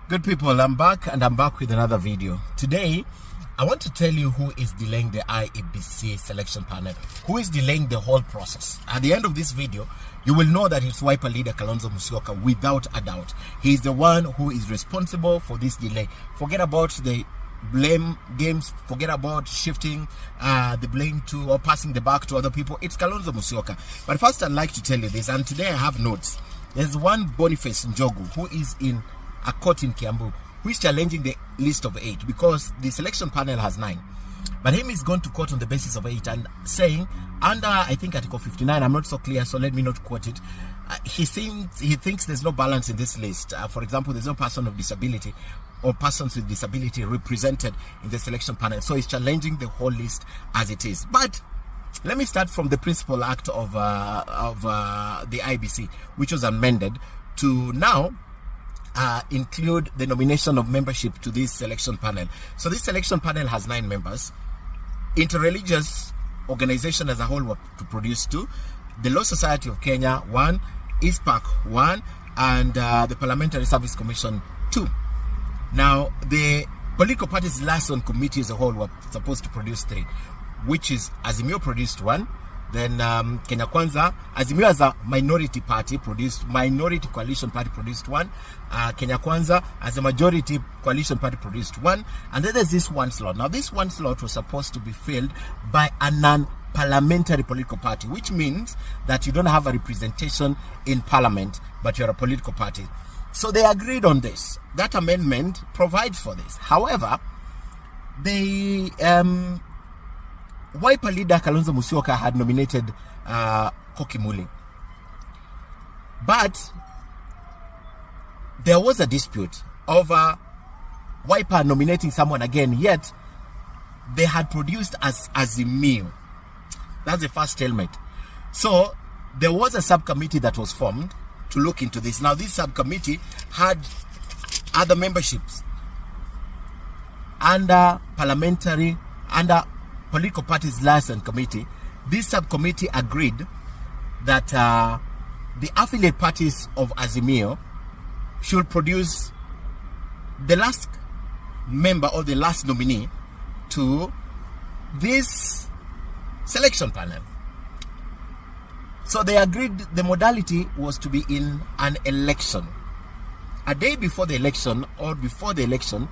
Good people, I'm back with another video. Today, I want to tell you who is delaying the IEBC selection panel, who is delaying the whole process. At the end of this video, you will know that it's Wiper leader Kalonzo Musyoka without a doubt. He is the one who is responsible for this delay. Forget about the blame games, forget about shifting the blame to or passing the buck to other people. It's Kalonzo Musyoka. But first, I'd like to tell you this, and today I have notes. There's one Boniface Njogu who is in a court in Kiambu, who is challenging the list of 8 because the selection panel has 9. But him is going to court on the basis of 8 and saying under, I think, Article 59, I'm not so clear, so let me not quote it. He thinks there's no balance in this list. For example, there's no person of disability or persons with disability represented in the selection panel. So he's challenging the whole list as it is. But let me start from the principal act of the IEBC, which was amended to now include the nomination of membership to this selection panel. So this selection panel has 9 members. Interreligious organization as a whole were to produce 2. The Law Society of Kenya 1, ISPAC 1, and the Parliamentary Service Commission 2. Now the political parties liaison committee as a whole were supposed to produce 3, which is Azimio produced 1. Then Kenya Kwanza, Azimio as a minority party produced, minority coalition party produced 1. Kenya Kwanza as a majority coalition party produced 1. And then there's this one slot. Now this one slot was supposed to be filled by a non-parliamentary political party, which means that you don't have a representation in parliament, but you're a political party. So they agreed on this. That amendment provides for this. However, they Wiper leader Kalonzo Musyoka had nominated Koki Muli. But there was a dispute over Wiper nominating someone again, yet they had produced as Azimio. That's the first stalemate. So there was a subcommittee that was formed to look into this. Now this subcommittee had other memberships under political parties liaison committee. This subcommittee agreed that the affiliate parties of Azimio should produce the last member or the last nominee to this selection panel. So they agreed the modality was to be in an election. A day before the election or before the election,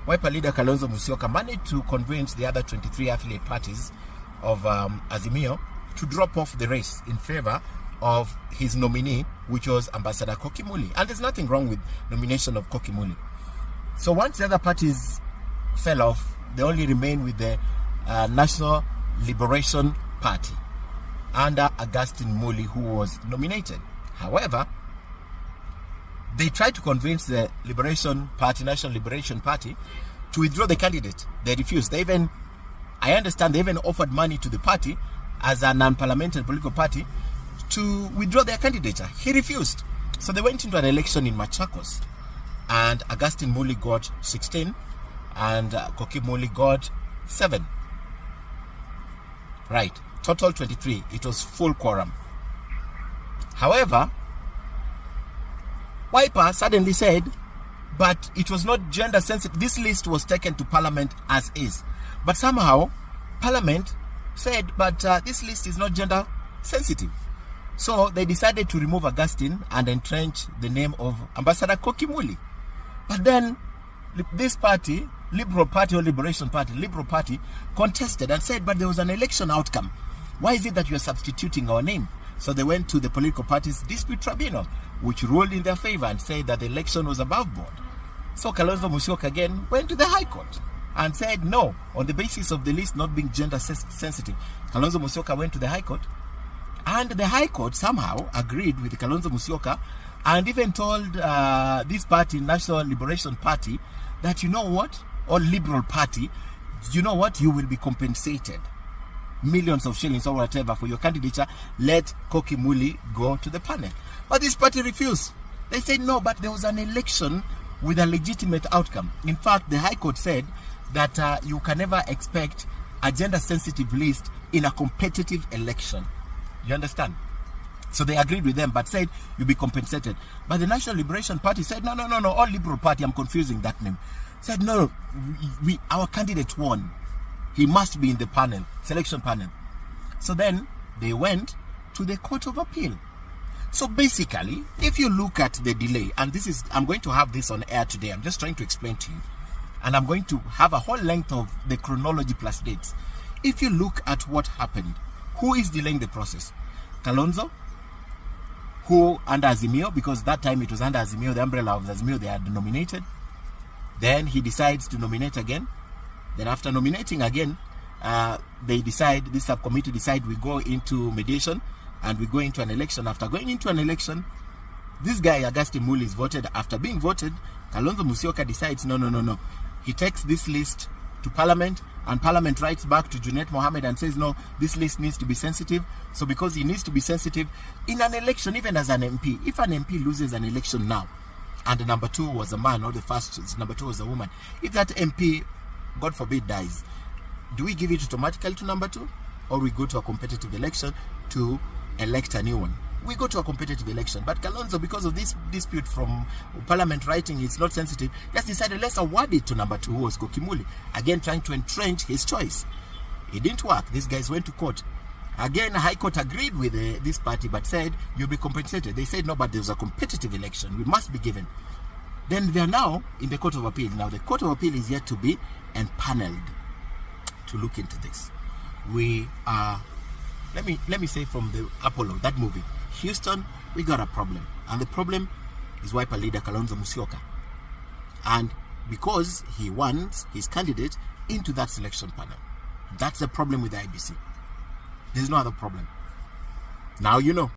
Wiper leader Kalonzo Musyoka managed to convince the other 23 affiliate parties of Azimio to drop off the race in favor of his nominee, which was Ambassador Koki Muli. And there's nothing wrong with nomination of Koki Muli. So once the other parties fell off, they only remained with the National Liberation Party under Augustine Muli, who was nominated. However, they tried to convince the National Liberation Party, to withdraw the candidate. They refused. They even, I understand, they even offered money to the party as a non-parliamentary political party to withdraw their candidature. He refused. So they went into an election in Machakos, and Augustine Muli got 16 and Koki Muli got 7. Right, total 23. It was full quorum. However, Wiper suddenly said, but it was not gender sensitive. This list was taken to Parliament as is. But somehow, Parliament said, but this list is not gender sensitive. So they decided to remove Augustine and entrench the name of Ambassador Koki Muli. But then, this party, Liberal Party or Liberation Party, Liberal Party, contested and said, but there was an election outcome. Why is it that you are substituting our name? So they went to the political parties' dispute tribunal, which ruled in their favor and said that the election was above board. So Kalonzo Musyoka again went to the High Court and said no, on the basis of the list not being gender sensitive. Kalonzo Musyoka went to the High Court, and the High Court somehow agreed with Kalonzo Musyoka and even told this party, National Liberation Party, that you know what, or Liberal Party, you know what, you will be compensated millions of shillings or whatever for your candidature. Let Koki Muli go to the panel. But this party refused. They said no, but there was an election with a legitimate outcome. In fact, the High Court said that you can never expect a gender sensitive list in a competitive election. You understand? So they agreed with them, but said you'll be compensated. But the National Liberation Party said, no, all Liberal Party, I'm confusing that name. Said, no, our candidate won. He must be in the panel, selection panel. So then they went to the Court of Appeal. So basically, if you look at the delay, and this is, I'm going to have this on air today, I'm just trying to explain to you, and I'm going to have a whole length of the chronology plus dates. If you look at what happened, who is delaying the process? Kalonzo, who under Azimio, because that time it was under Azimio, the umbrella of Azimio, they had nominated. Then he decides to nominate again. Then after nominating again, they decide, this subcommittee decide we go into mediation and we go into an election. After going into an election, this guy, Augustine Muli, is voted. After being voted, Kalonzo Musyoka decides, no. He takes this list to Parliament, and Parliament writes back to Junet Mohammed and says, no, this list needs to be sensitive. So because he needs to be sensitive, in an election, even as an MP, if an MP loses an election now, and the number 2 was a man, or the first number 2 was a woman, if that MP, God forbid, dies, do we give it automatically to number 2? Or we go to a competitive election to elect a new one? We go to a competitive election. But Kalonzo, because of this dispute from Parliament writing it's not sensitive, just decided let's award it to number 2, who was Kokimuli. Again, trying to entrench his choice. It didn't work. These guys went to court. Again, High Court agreed with this party, but said, you'll be compensated. They said, no, but there's a competitive election. We must be given. Then they're now in the Court of Appeal. Now, the Court of Appeal is yet to be empaneled to look into this. We are, let me say from the Apollo, that movie, Houston, we got a problem. And the problem is wiper leader Kalonzo Musyoka. And because he wants his candidate into that selection panel. That's the problem with the IEBC. There's no other problem. Now you know.